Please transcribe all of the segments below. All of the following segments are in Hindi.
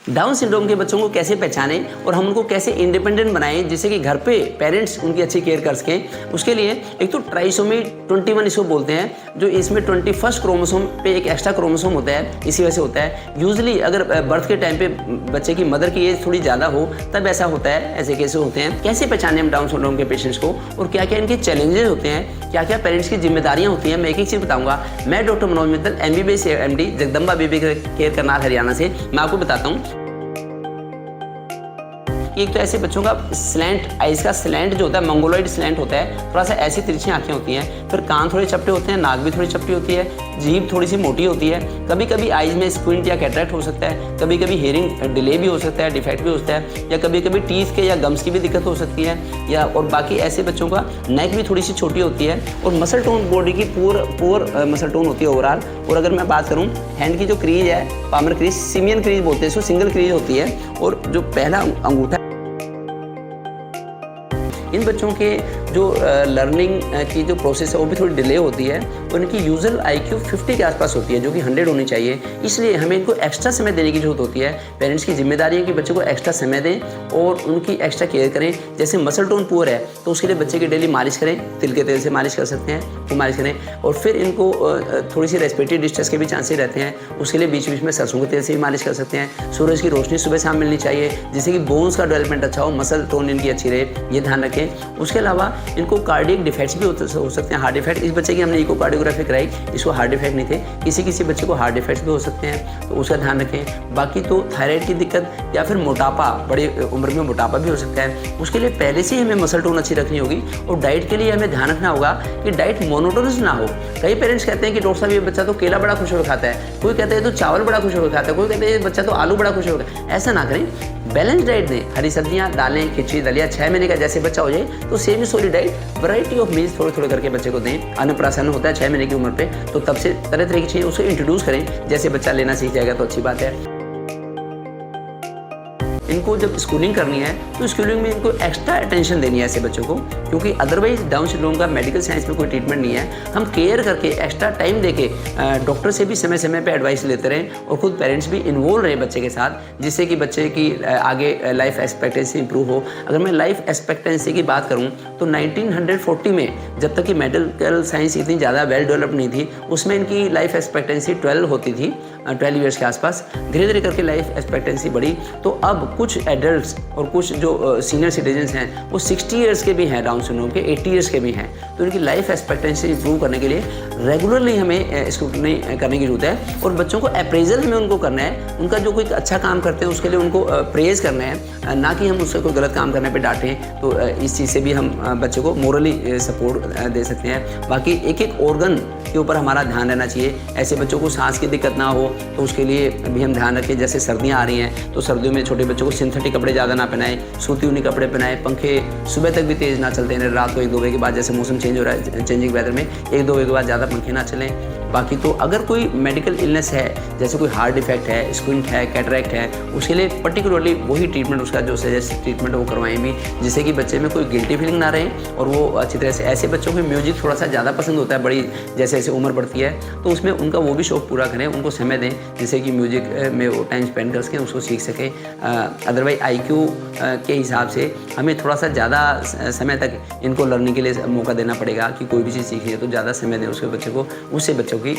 डाउन सिंड्रोम के बच्चों को कैसे पहचानें और हम उनको कैसे इंडिपेंडेंट बनाएं जिससे कि घर पे पेरेंट्स उनकी अच्छी केयर कर सकें। उसके लिए एक तो ट्राइसोमी 21 इसको बोलते हैं, जो इसमें 21st क्रोमोसोम पे एक एक्स्ट्रा क्रोमोसोम होता है, इसी वजह से होता है। यूजुअली अगर बर्थ के टाइम पे बच्चे की मदर की एज थोड़ी ज़्यादा हो तब ऐसा होता है, ऐसे केसेस होते हैं। कैसे पहचानें हम डाउन सिंड्रोम के पेशेंट्स को और क्या क्या इनके चैलेंजेस होते हैं, क्या क्या पेरेंट्स की जिम्मेदारियाँ होती हैं, मैं एक एक चीज़ बताऊँगा। मैं doctor Manoj Mittal, MBBS MD, Jagdamba baby care Karnal Haryana से मैं आपको बताता हूँ। एक तो ऐसे बच्चों का स्लैंट आइज का स्लैंट जो होता है, मंगोलॉइड स्लैंट होता है, थोड़ा सा ऐसी तिरछी आंखें होती हैं, फिर कान थोड़े चपटे होते हैं, नाक भी थोड़ी चपटी होती है, जीभ थोड़ी सी मोटी होती है, कभी कभी आइज में स्क्विंट या कैटरेक्ट हो सकता है, कभी कभी हियरिंग डिले भी हो सकता है, डिफेक्ट भी हो सकता है, या कभी कभी टीथ के या गम्स की भी दिक्कत हो सकती है, या और बाकी ऐसे बच्चों का नेक भी थोड़ी सी छोटी होती है और मसल टोन बॉडी की पुअर मसल टोन होती है ओवरऑल। और अगर मैं बात करूँ हैंड की जो क्रीज है, पामर क्रीज, सिमियन क्रीज बोलते हैं इसको, सिंगल क्रीज होती है और जो पहला अंगूठा, इन बच्चों के जो लर्निंग की जो प्रोसेस है वो भी थोड़ी डिले होती है और इनकी यूजुअल IQ 50 के आसपास होती है, जो कि 100 होनी चाहिए। इसलिए हमें इनको एक्स्ट्रा समय देने की जरूरत होती है। पेरेंट्स की जिम्मेदारी है कि बच्चों को एक्स्ट्रा समय दें और उनकी एक्स्ट्रा केयर करें। जैसे मसल टोन पुअर है तो उसके लिए बच्चे की डेली मालिश करें, तिल के तेल से मालिश कर सकते हैं, वो मालिश करें। और फिर इनको थोड़ी सी रेस्पिरेटरी डिस्ट्रेस के भी चांसेस रहते हैं, उसके लिए बीच बीच में सरसों के तेल से भी मालिश कर सकते हैं। सूरज की रोशनी सुबह शाम मिलनी चाहिए जिससे कि बोन्स का डेवलपमेंट अच्छा हो, मसल टोन इनकी अच्छी रहे, ये ध्यान रखें। उसके अलावा इनको कार्डियक डिफेक्ट्स भी हो सकते हैं, हार्ट डिफेक्ट। इस बच्चे की हमने इकोकार्डियोग्राफी कराई, इसको हार्ट डिफेक्ट नहीं थे, किसी बच्चे को हार्ट डिफेक्ट्स भी हो सकते हैं, तो उसका ध्यान रखें। बाकी तो थायराइड की दिक्कत या फिर मोटापा, बड़ी उम्र में मोटापा भी हो सकता है, उसके लिए पहले से ही हमें मसल टोन अच्छी रखनी होगी। और डाइट के लिए हमें ध्यान रखना होगा कि डाइट मोनोटोनस ना हो। कई पेरेंट्स कहते हैं कि डॉक्टर साहब ये बच्चा तो केला बड़ा खुश होकर खाता है, कोई कहता है तो चावल बड़ा खुश होकर खाता है, कोई कहता है ये बच्चा तो आलू बड़ा खुश होकर। ऐसा ना करें, बैलेंस डाइट दें, हरी सब्जियां, दालें, खिचड़ी, दलिया। 6 महीने का जैसे बच्चा हो जाए तो semi solid diet, variety of meals थोड़े थोड़े करके बच्चे को दें। अन्नप्राशन होता है 6 महीने की उम्र पे, तो तब से तरह तरह की चीज़ें उसको इंट्रोड्यूस करें। जैसे बच्चा लेना सीख जाएगा तो अच्छी बात है। इनको जब स्कूलिंग करनी है तो स्कूलिंग में इनको एक्स्ट्रा अटेंशन देनी है ऐसे बच्चों को, क्योंकि अदरवाइज डाउन सिंड्रोम का मेडिकल साइंस में कोई ट्रीटमेंट नहीं है। हम केयर करके एक्स्ट्रा टाइम देके डॉक्टर से भी समय समय पे एडवाइस लेते रहें और खुद पेरेंट्स भी इन्वॉल्व रहे बच्चे के साथ, जिससे कि बच्चे की आगे लाइफ एक्सपेक्टेंसी इंप्रूव हो। अगर मैं लाइफ एक्सपेक्टेंसी की बात करूँ तो 1940 में जब तक कि मेडिकल साइंस इतनी ज़्यादा वेल डेवलप नहीं थी, उसमें इनकी लाइफ एक्सपेक्टेंसी 12 होती थी, 12 ईयर्स के आसपास। धीरे धीरे करके लाइफ एक्सपेक्टेंसी बढ़ी, तो अब कुछ एडल्ट्स और कुछ जो सीनियर सिटीजन्स हैं वो 60 ईयर्स के भी हैं, डाउन सिंड्रोम के 80 ईयर्स के भी हैं। तो इनकी लाइफ एक्सपेक्टेंसी इंप्रूव करने के लिए रेगुलरली हमें स्क्रूटनी करने की जरूरत है और बच्चों को अप्रेजल हमें उनको करना है। उनका जो कोई अच्छा काम करते हैं उसके लिए उनको प्रेज करना है, ना कि हम उससे कोई गलत काम करने पर डांटें। तो इस चीज़ से भी हम बच्चे को मोरली सपोर्ट दे सकते हैं। बाकी एक एक ऑर्गन के ऊपर हमारा ध्यान रहना चाहिए। ऐसे बच्चों को सांस की दिक्कत ना हो तो उसके लिए भी हम ध्यान रखें। जैसे सर्दियाँ आ रही हैं तो सर्दियों में छोटे बच्चों को सिंथेटिक कपड़े ज़्यादा ना पहनाएं, सूती ऊनी कपड़े पहनाएं, पंखे सुबह तक भी तेज़ ना चलते हैं, रात को 1-2 बजे के बाद, जैसे मौसम चेंज हो रहा है, चेंजिंग वेदर में 1-2 बजे के बाद ज़्यादा पंखे ना चलें। बाकी तो अगर कोई मेडिकल इलनेस है, जैसे कोई हार्ट डिफेक्ट है, स्क्विंट है, कैटरेक्ट है, उसके लिए पर्टिकुलरली वही ट्रीटमेंट, उसका जो सजेस्ट ट्रीटमेंट है वो करवाएं भी, जिससे कि बच्चे में कोई गिल्टी फीलिंग ना रहे और वो अच्छी तरह से। ऐसे बच्चों को म्यूजिक थोड़ा सा ज़्यादा पसंद होता है, बड़ी जैसे जैसे उम्र बढ़ती है, तो उसमें उनका वो भी शौक पूरा करें, उनको समय दें जिससे कि म्यूजिक में वो टाइम स्पेंड कर सकें, उसको सीख सकें। अदरवाइज IQ के हिसाब से हमें थोड़ा सा ज़्यादा समय तक इनको लर्निंग के लिए मौका देना पड़ेगा कि कोई भी चीज़ सीखनी है तो ज़्यादा समय दें उसके बच्चे को, उससे बच्चों की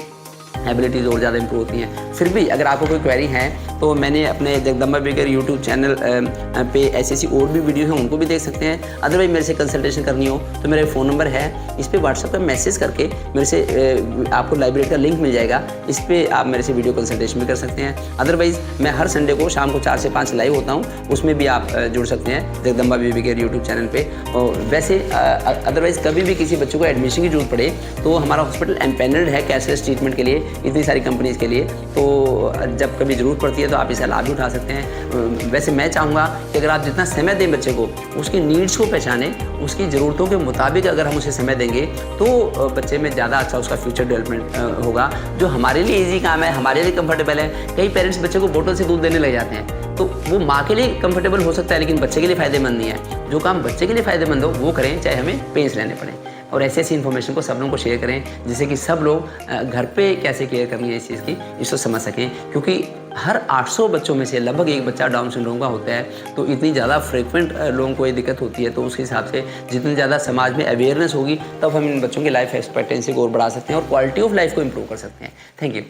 एबिलिटीज़ और ज़्यादा इंप्रूव होती हैं। फिर भी अगर आपको कोई क्वेरी है तो मैंने अपने जगदम्बा बेकर यूट्यूब चैनल पे ऐसी और भी वीडियो हैं, उनको भी देख सकते हैं। अदरवाइज मेरे से कंसल्टेशन करनी हो तो मेरा फ़ोन नंबर है, इस पर व्हाट्सएप पर मैसेज करके मेरे से आपको लाइब्रेरी का लिंक मिल जाएगा, इस पर आप मेरे से वीडियो कंसल्टेशन भी कर सकते हैं। अदरवाइज़ मैं हर संडे को शाम को 4 से 5 लाइव होता हूँ, उसमें भी आप जुड़ सकते हैं जगदम्बा बेकर यूट्यूब चैनल पर। और वैसे अदरवाइज़ कभी भी किसी बच्चों को एडमिशन की जरूरत पड़े तो हमारा हॉस्पिटल एम्पैनल्ड है कैशलेस ट्रीटमेंट के लिए, इतनी सारी कंपनीज़ के लिए, तो जब कभी ज़रूरत पड़ती है तो आप इसका लाभ भी उठा सकते हैं। वैसे मैं चाहूँगा कि अगर आप जितना समय दें बच्चे को, उसकी नीड्स को पहचानें, उसकी ज़रूरतों के मुताबिक अगर हम उसे समय देंगे तो बच्चे में ज़्यादा अच्छा उसका फ्यूचर डेवलपमेंट होगा। जो हमारे लिए ईजी काम है, हमारे लिए कंफर्टेबल है, कई पेरेंट्स बच्चे को बोतल से दूध देने लग जाते हैं, तो वो माँ के लिए कंफर्टेबल हो सकता है लेकिन बच्चे के लिए फ़ायदेमंद नहीं है। जो काम बच्चे के लिए फ़ायदेमंद हो वो करें, चाहे हमें पेन्स लेने पड़े। और ऐसी इन्फॉर्मेशन को सब लोगों को शेयर करें जिससे कि सब लोग घर पे कैसे केयर करनी है इस चीज़ की, इसको समझ सकें। क्योंकि हर 800 बच्चों में से लगभग एक बच्चा डाउन सिंड्रोम का होता है। तो इतनी ज़्यादा फ्रीक्वेंट लोगों को ये दिक्कत होती है, तो उसके हिसाब से जितनी ज़्यादा समाज में अवेयरनेस होगी, तब हम इन बच्चों की लाइफ एक्सपेक्टेंसी को और बढ़ा सकते हैं और क्वालिटी ऑफ लाइफ को इम्प्रूव कर सकते हैं। Thank you.